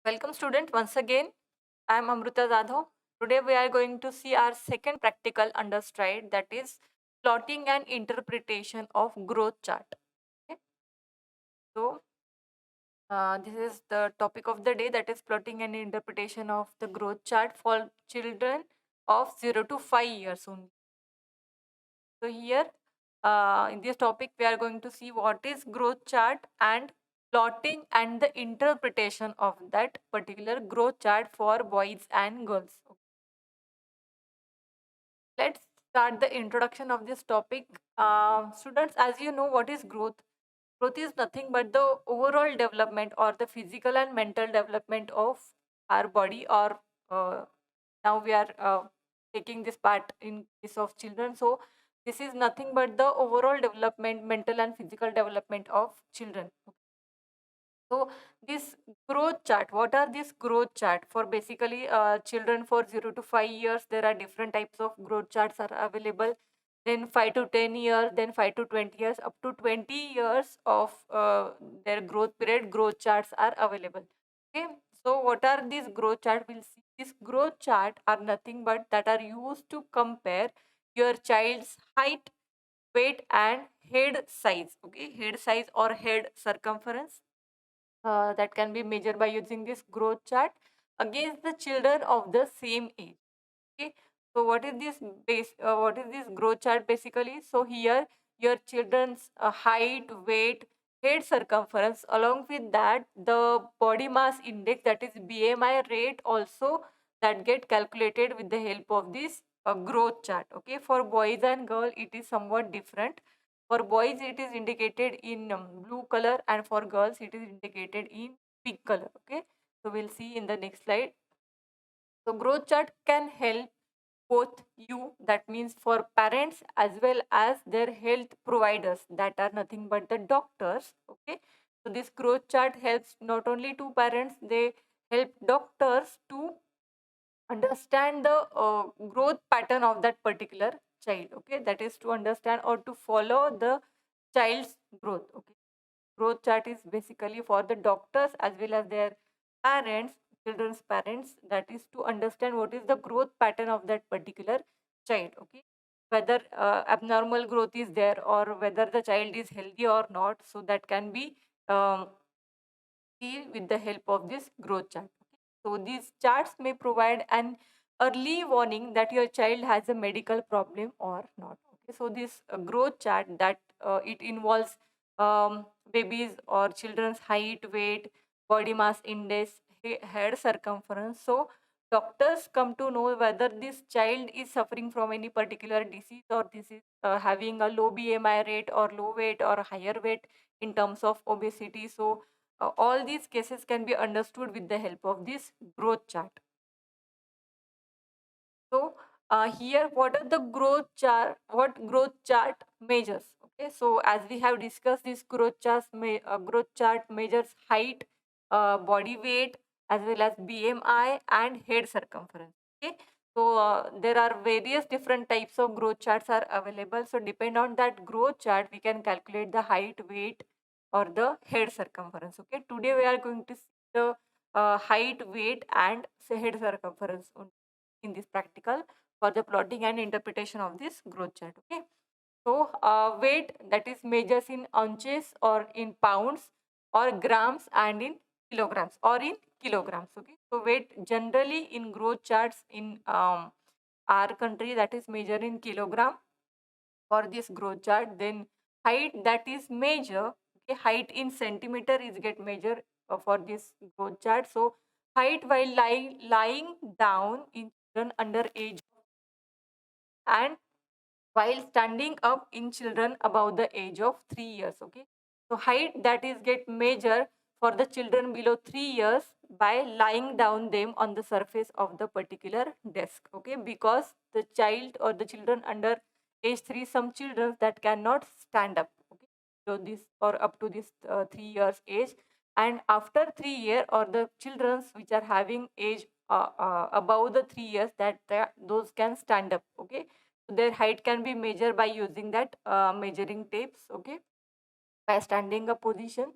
Welcome student once again. I am Amrita Jadhav. Today we are going to see our second practical under stride, that is plotting and interpretation of growth chart. Okay. So this is the topic of the day, that is plotting and interpretation of the growth chart for children of 0 to 5 years only. So here in this topic we are going to see what is growth chart and plotting and the interpretation of that particular growth chart for boys and girls. Let's start the introduction of this topic. Students, as you know, what is growth? Growth is nothing but the overall development or the physical and mental development of our body, or now we are taking this part in case of children. So, this is nothing but the overall development, mental and physical development of children. So this growth chart, what are these growth chart for basically children for 0 to 5 years? There are different types of growth charts are available. Then 5 to 10 years, then 5 to 20 years, up to 20 years of their growth period, growth charts are available. Okay. So what are these growth chart? We'll see. These growth chart are nothing but that are used to compare your child's height, weight and head size. Okay. Head size or head circumference that can be measured by using this growth chart against the children of the same age. Okay, so what is this growth chart basically? So here your children's height, weight, head circumference, along with that the body mass index, that is BMI rate also, that get calculated with the help of this growth chart. Okay, for boys and girls it is somewhat different. For boys it is indicated in blue color, and for girls it is indicated in pink color. Okay, so we'll see in the next slide. So growth chart can help both you, that means for parents, as well as their health providers, that are nothing but the doctors. Okay, so this growth chart helps not only to parents, they help doctors to understand the growth pattern of that particular child. Okay, that is to understand or to follow the child's growth. Okay, growth chart is basically for the doctors as well as their parents, children's parents, that is to understand what is the growth pattern of that particular child. Okay, whether abnormal growth is there or whether the child is healthy or not, so that can be um, seen with the help of this growth chart. Okay? So these charts may provide an early warning that your child has a medical problem or not. Okay, so this growth chart, that it involves babies or children's height, weight, body mass index, head circumference. So doctors come to know whether this child is suffering from any particular disease, or this is having a low BMI rate or low weight or higher weight in terms of obesity. So all these cases can be understood with the help of this growth chart. So here, what are the growth chart? What growth chart measures? Okay, so as we have discussed, this growth chart measures height, body weight, as well as BMI and head circumference. Okay, so there are various different types of growth charts are available. So depend on that growth chart, we can calculate the height, weight, or the head circumference. Okay, today we are going to see the height, weight, and head circumference in this practical for the plotting and interpretation of this growth chart. Okay, so weight, that is measures in ounces or in pounds or grams and in kilograms or in kilograms. Okay, so weight generally in growth charts in our country, that is measured in kilogram for this growth chart. Then height, that is measure, okay, height in centimeter is get measured for this growth chart. So height while lying down in children under age, and while standing up in children above the age of 3 years. Okay, so height, that is get measured for the children below 3 years by lying down them on the surface of the particular desk. Okay, because the child or the children under age 3, some children that cannot stand up. Okay, so this or up to this 3 years age, and after 3 year, or the children which are having age above the 3 years, that those can stand up. Okay, their height can be measured by using that measuring tapes. Okay, by standing up position.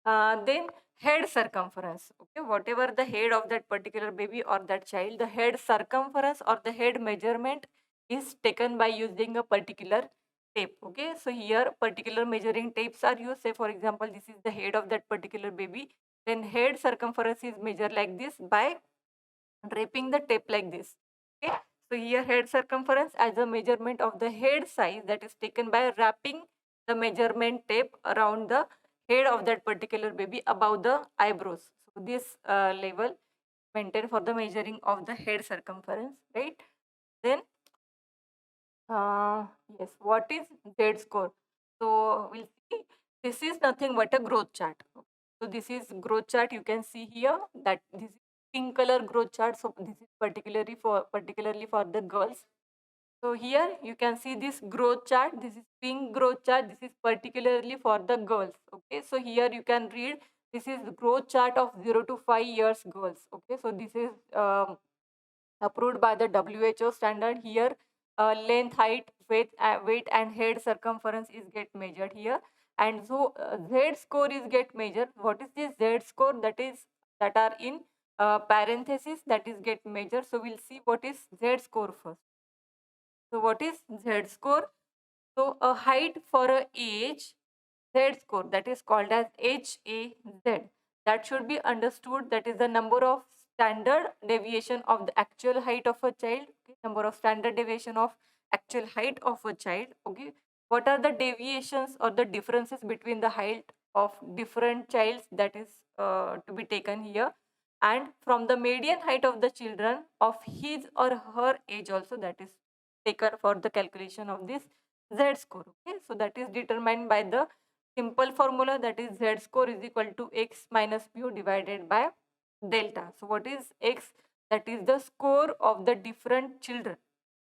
Then head circumference. Okay, whatever the head of that particular baby or that child, the head circumference or the head measurement is taken by using a particular tape. Okay, so here particular measuring tapes are used. Say for example, this is the head of that particular baby, then head circumference is measured like this by draping the tape like this. Okay, so here head circumference as a measurement of the head size that is taken by wrapping the measurement tape around the head of that particular baby above the eyebrows. So this level maintained for the measuring of the head circumference, right? Then yes, what is Z score? So we'll see. This is nothing but a growth chart. So this is growth chart. You can see here that this is pink color growth chart. So this is particularly for the girls. So here you can see this growth chart. This is pink growth chart. This is particularly for the girls. Okay. So here you can read this is growth chart of 0 to 5 years girls. Okay. So this is approved by the WHO standard. Here length, height, weight and head circumference is get measured here, and so Z score is get measured. What is this Z score? That are in parenthesis, that is get measured. So we'll see what is Z score first. So what is Z score? So a height for a age, Z score, that is called as HAZ. That should be understood. That is the number of standard deviation of the actual height of a child. Okay? Number of standard deviation of actual height of a child. Okay. What are the deviations or the differences between the height of different childs, that is to be taken here, and from the median height of the children of his or her age also, that is taken for the calculation of this Z score. Okay, so that is determined by the simple formula, that is Z score is equal to x minus mu divided by delta. So what is x? That is the score of the different children.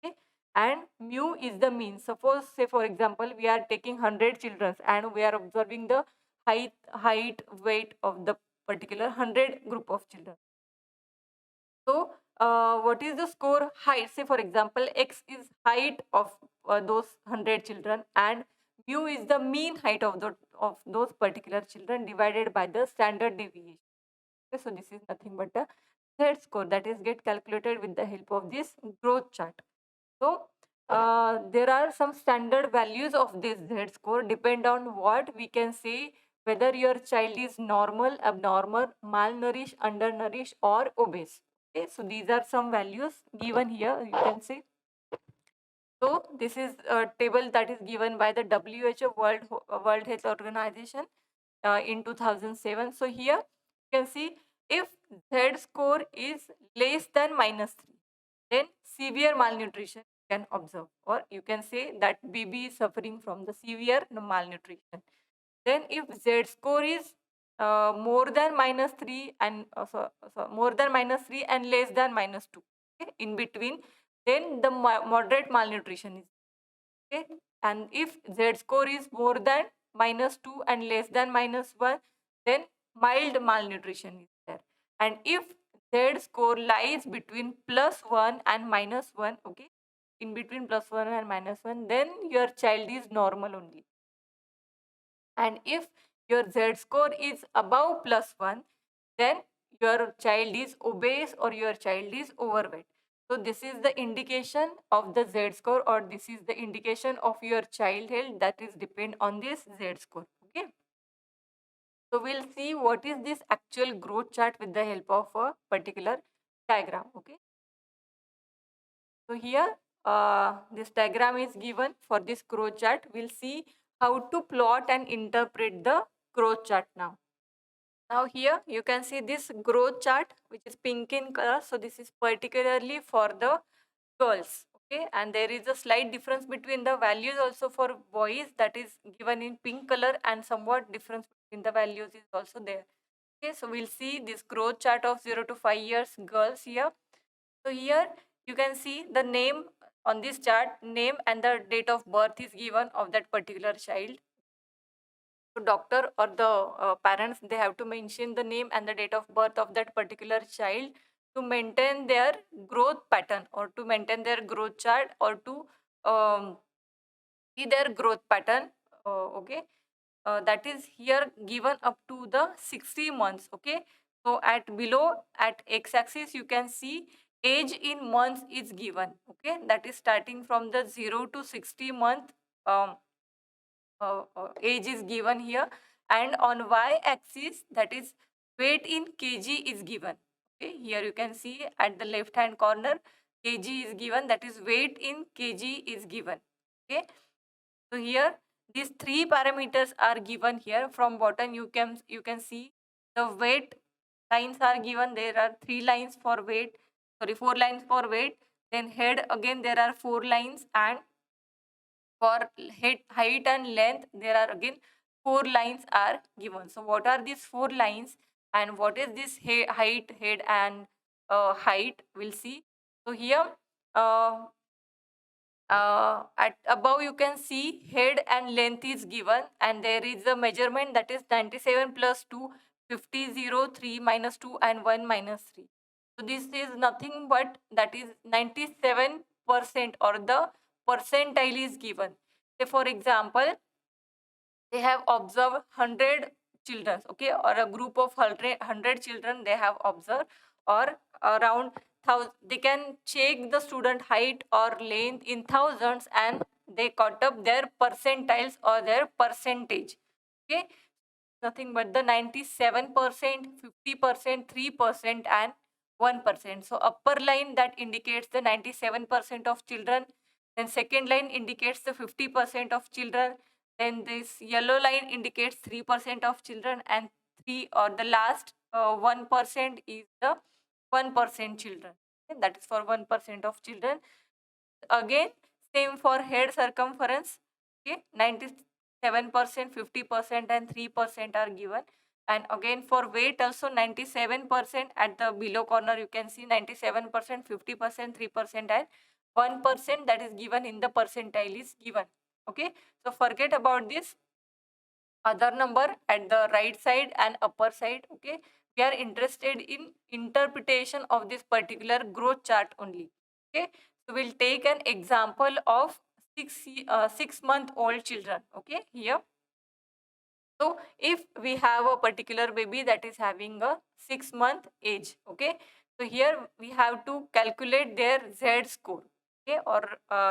Okay, and mu is the mean. Suppose, say for example, we are taking 100 children and we are observing the height, weight of the particular 100 group of children. So, what is the score height? Say, for example, x is height of those 100 children, and mu is the mean height of those particular children divided by the standard deviation. Okay, so this is nothing but a Z score that is get calculated with the help of this growth chart. So, there are some standard values of this Z score depend on what we can say whether your child is normal, abnormal, malnourished, undernourished, or obese. Okay, so these are some values given here. You can see. So this is a table that is given by the WHO, World Health Organization, in 2007. So here you can see if Z score is less than -3, then severe malnutrition can observe, or you can say that baby is suffering from the severe malnutrition. Then if Z score is more than -3 and more than -3 and less than -2, okay, in between, then the moderate malnutrition is okay. And if Z score is more than -2 and less than -1, then mild malnutrition is there. And if Z score lies between +1 and -1, okay, in between +1 and -1, then your child is normal only. And if your Z score is above +1, then your child is obese or your child is overweight. So this is the indication of the Z score, or this is the indication of your child health, that is depend on this Z score. Okay. So we'll see what is this actual growth chart with the help of a particular diagram. Okay. So here this diagram is given for this growth chart. We'll see how to plot and interpret the growth chart now. Now here you can see this growth chart which is pink in color. So this is particularly for the girls. Okay, and there is a slight difference between the values also for boys, that is given in pink color, and somewhat difference between the values is also there. Okay, so we'll see this growth chart of 0 to 5 years girls here. So here you can see the name on this chart, name and the date of birth is given of that particular child. So doctor or the parents, they have to mention the name and the date of birth of that particular child to maintain their growth pattern, or to maintain their growth chart, or to see their growth pattern. Okay. that is here given up to the 60 months. Okay, so at below at x-axis you can see age in months is given. Okay, that is starting from the 0 to 60 month um, age is given here, and on y-axis that is weight in kg is given. Okay, here you can see at the left hand corner kg is given, that is weight in kg is given. Okay, so here these three parameters are given here. From bottom you can see the weight lines are given. There are three lines for weight, sorry, four lines for weight. Then head, again there are four lines, and for height and length there are again four lines are given. So what are these four lines and what is this height, head and height, we'll see. So here uh, at above you can see head and length is given, and there is a measurement that is 97 plus 2, 50, 0, 3, minus 2 and 1 minus 3. So this is nothing but that is 97%, or the percentile is given. Say for example, they have observed 100 children, okay, or a group of 100 children they have observed, or around thousand. They can check the student height or length in thousands, and they cut up their percentiles or their percentage. Okay, nothing but the 97%, 50%, 3% and 1%. So upper line that indicates the 97% of children, then second line indicates the 50% of children, then this yellow line indicates 3% of children, and 3 or the last 1% is the 1% children. Okay, that is for 1% of children. Again, same for head circumference. Okay, 97%, 50% and 3% are given. And again for weight also 97%, at the below corner you can see 97%, 50%, 3% and 1% that is given in the percentile is given. Okay, so forget about this other number at the right side and upper side. Okay, we are interested in interpretation of this particular growth chart only. Okay, so we'll take an example of 6 month old children. Okay, here, so if we have a particular baby that is having a 6 month age, okay, so here we have to calculate their Z score. Okay, or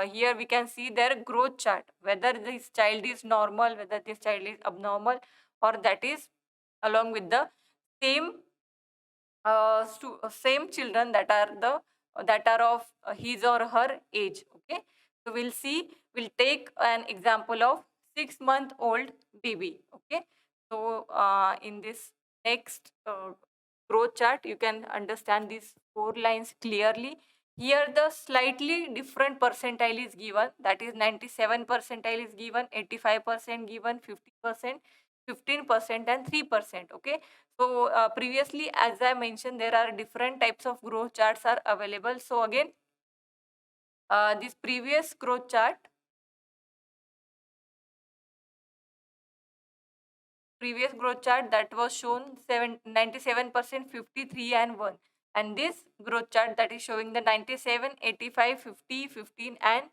here we can see their growth chart, whether this child is normal, whether this child is abnormal, or that is along with the same same children that are of his or her age. Okay, so we'll see, we'll take an example of 6 month old baby. Okay, so in this next growth chart you can understand these four lines clearly. Here the slightly different percentile is given, that is 97 percentile is given, 85% given, 50%, 15% and 3%. Okay, so previously, as I mentioned, there are different types of growth charts are available. So again, this previous growth chart that was shown 97%, 53 and 1. And this growth chart that is showing the 97, 85, 50, 15 and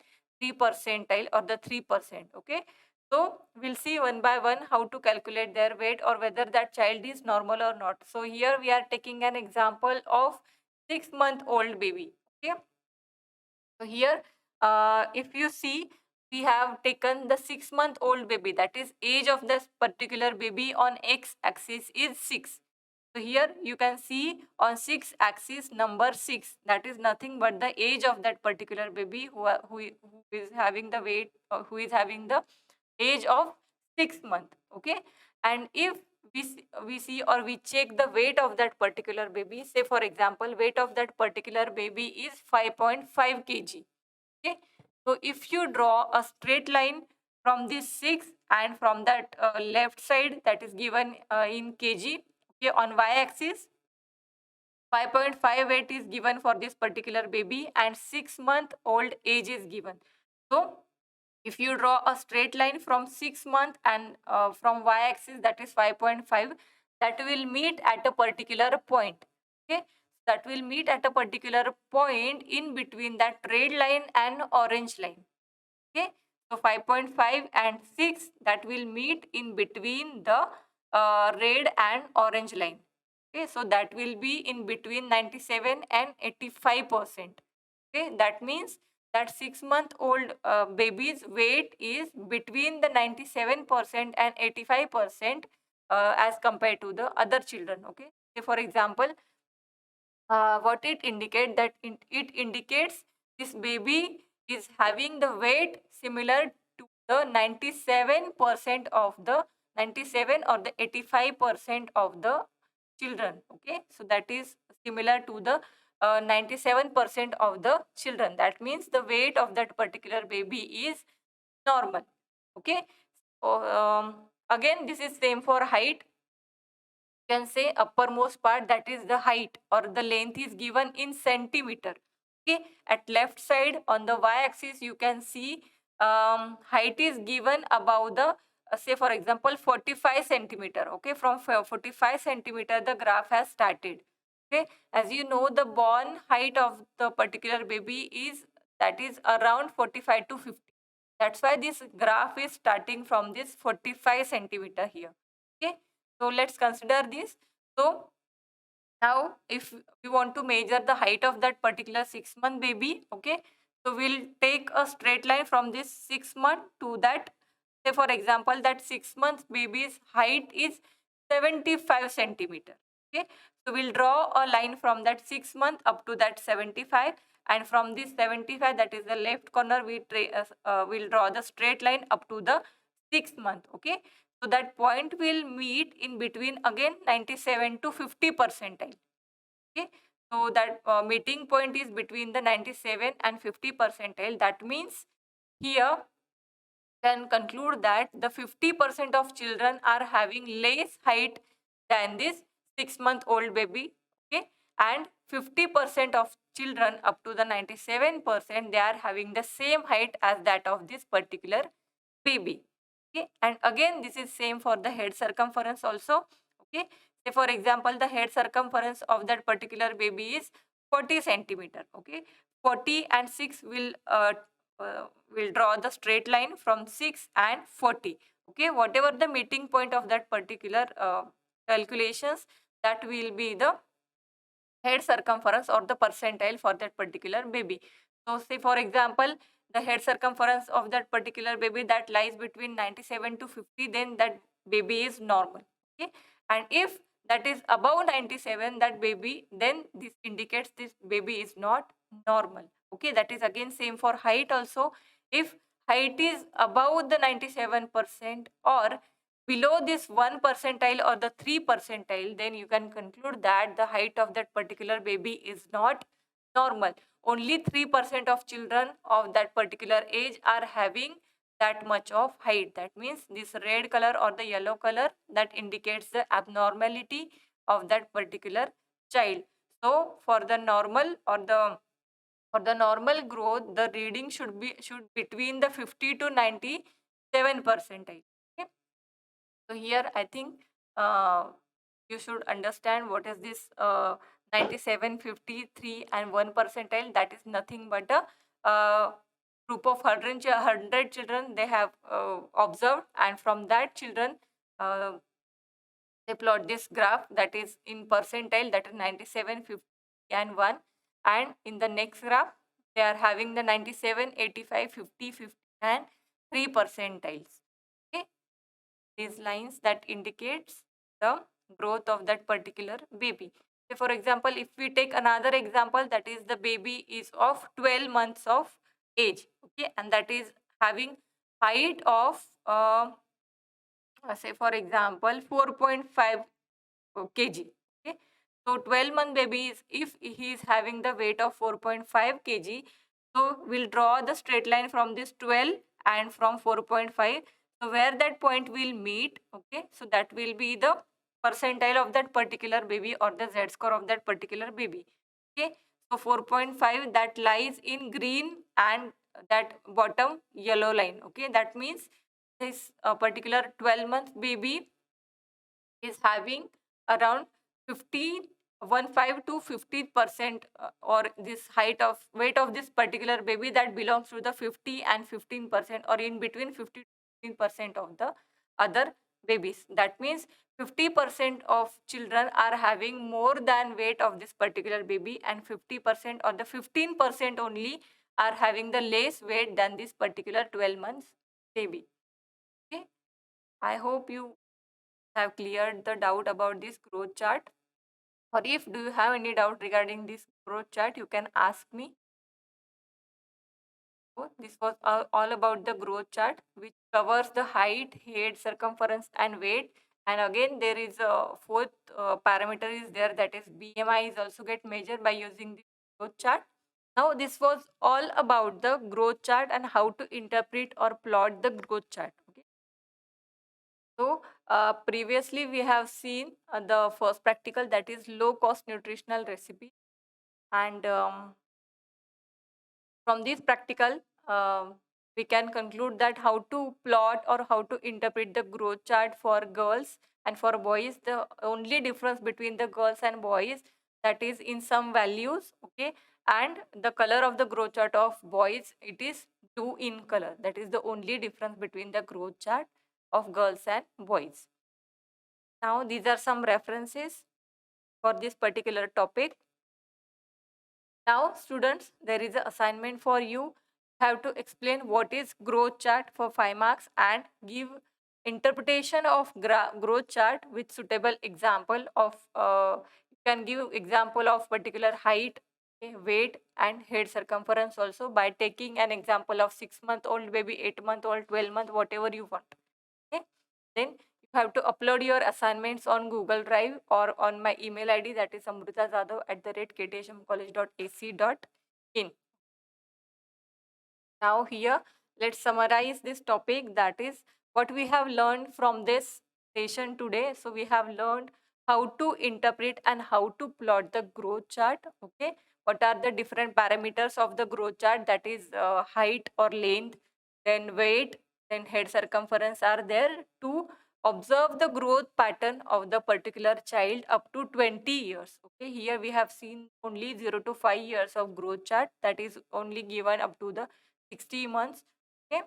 3 percentile, or the 3%. Okay. So we'll see one by one how to calculate their weight or whether that child is normal or not. So here we are taking an example of 6 month old baby. Okay. So here, if you see, we have taken the 6 month old baby, that is age of this particular baby on x axis is 6. So here you can see on 6 axis number 6, that is nothing but the age of that particular baby who is having the weight, who is having the age of 6 month. Okay, and if we see or we check the weight of that particular baby, say for example weight of that particular baby is 5.5 kg. Okay, so if you draw a straight line from this 6 and from that left side that is given in kg, okay, on y axis 5.5 weight is given for this particular baby and 6 month old age is given. So if you draw a straight line from 6 month and from y-axis that is 5.5, that will meet at a particular point. Okay, that will meet at a particular point in between that red line and orange line. Okay, So 5.5 and 6, that will meet in between the red and orange line. Okay, so that will be in between 97 and 85%. Okay, that means that 6-month-old baby's weight is between the 97% and 85% as compared to the other children. Okay, say for example, what it indicates, that it indicates this baby is having the weight similar to the 97% of the 97 or the 85% of the children. Okay, so that is similar to the 97% of the children. That means the weight of that particular baby is normal. Okay, so again, this is same for height. You can say uppermost part, that is the height or the length, is given in centimeter. Okay, at left side on the y-axis you can see height is given above the say for example 45 centimeter. Okay, from 45 centimeter the graph has started. Okay, as you know, the born height of the particular baby is, that is around 45 to 50. That's why this graph is starting from this 45 centimeter here. Okay, so let's consider this. So now if we want to measure the height of that particular 6-month baby, okay, so we'll take a straight line from this 6 month to that, say for example, that 6 months baby's height is 75 centimeter. Okay, so we'll draw a line from that 6 month up to that 75, and from this 75, that is the left corner, we'll draw the straight line up to the 6th month. Okay, so that point will meet in between again 97 to 50 percentile. Okay, so that meeting point is between the 97 and 50 percentile. That means here can conclude that the 50% of children are having less height than this 6-month-old baby. Okay, and 50% of children up to the 97%, they are having the same height as that of this particular baby. Okay, and again this is same for the head circumference also. Okay, say for example, the head circumference of that particular baby is 40 centimeter. Okay, 40 and 6 will draw the straight line from 6 and 40. Okay, whatever the meeting point of that particular calculations, that will be the head circumference or the percentile for that particular baby. So say for example, the head circumference of that particular baby that lies between 97 to 50, then that baby is normal. Okay, and if that is above 97, that baby, then this indicates this baby is not normal. Okay, that is again same for height also. If height is above the 97% or below this 1 percentile or the 3 percentile, then you can conclude that the height of that particular baby is not normal. Only 3% of children of that particular age are having that much of height. That means this red color or the yellow color, that indicates the abnormality of that particular child. So for the normal or the normal growth, the reading should between the 50 to 97 percentile. Okay, so here I think you should understand what is this 97, 53 and 1 percentile. That is nothing but a group of 100 children they have observed, and from that children uh, they plot this graph that is in percentile, that is 97, 50 and 1, and in the next graph they are having the 97, 85, 50, 50 and 3 percentiles. Okay, these lines that indicates the growth of that particular baby. Say for example, if we take another example, that is the baby is of 12 months of age. Okay, and that is having height of say for example 4.5 kg. Okay, so 12-month baby is, if he is having the weight of 4.5 kg, so we'll draw the straight line from this 12 and from 4.5. So where that point will meet, okay, so that will be the percentile of that particular baby or the z score of that particular baby. Okay, so 4.5 that lies in green and that bottom yellow line. Okay, that means this particular 12-month baby is having around 15 15 to 50% or this height of weight of this particular baby that belongs to the 50 and 15% or in between 50 to 15% of the other babies. That means 50% of children are having more than weight of this particular baby, and 50% or the 15% only are having the less weight than this particular 12 months baby. Okay, I hope you have cleared the doubt about this growth chart. Or if do you have any doubt regarding this growth chart, you can ask me. So this was all about the growth chart, which covers the height, head, circumference, and weight. And again, there is a fourth parameter is there, that is BMI is also get measured by using the growth chart. Now, this was all about the growth chart and how to interpret or plot the growth chart. Okay. So, previously we have seen the first practical, that is low cost nutritional recipe. And from this practical, we can conclude that how to plot or how to interpret the growth chart for girls and for boys. The only difference between the girls and boys, that is in some values, okay, and the color of the growth chart of boys, it is blue in color. That is the only difference between the growth chart of girls and boys. Now, these are some references for this particular topic. Now, students, there is an assignment for you. You have to explain what is growth chart for 5 marks and give interpretation of growth chart with suitable example of you can give example of particular height, okay, weight and head circumference also by taking an example of 6-month-old baby, 8-month-old, 12-month, whatever you want. Okay, then you have to upload your assignments on Google Drive or on my email ID, that is amritazadav@ktshmcollege.ac.in. Now here, let's summarize this topic, that is what we have learned from this session today. So we have learned how to interpret and how to plot the growth chart. Okay, what are the different parameters of the growth chart, that is height or length, then weight, then head circumference are there to observe the growth pattern of the particular child up to 20 years. Okay, here we have seen only 0 to 5 years of growth chart, that is only given up to the 60 months. Okay,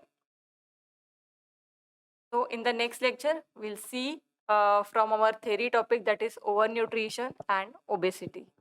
so in the next lecture we'll see from our theory topic, that is overnutrition and obesity.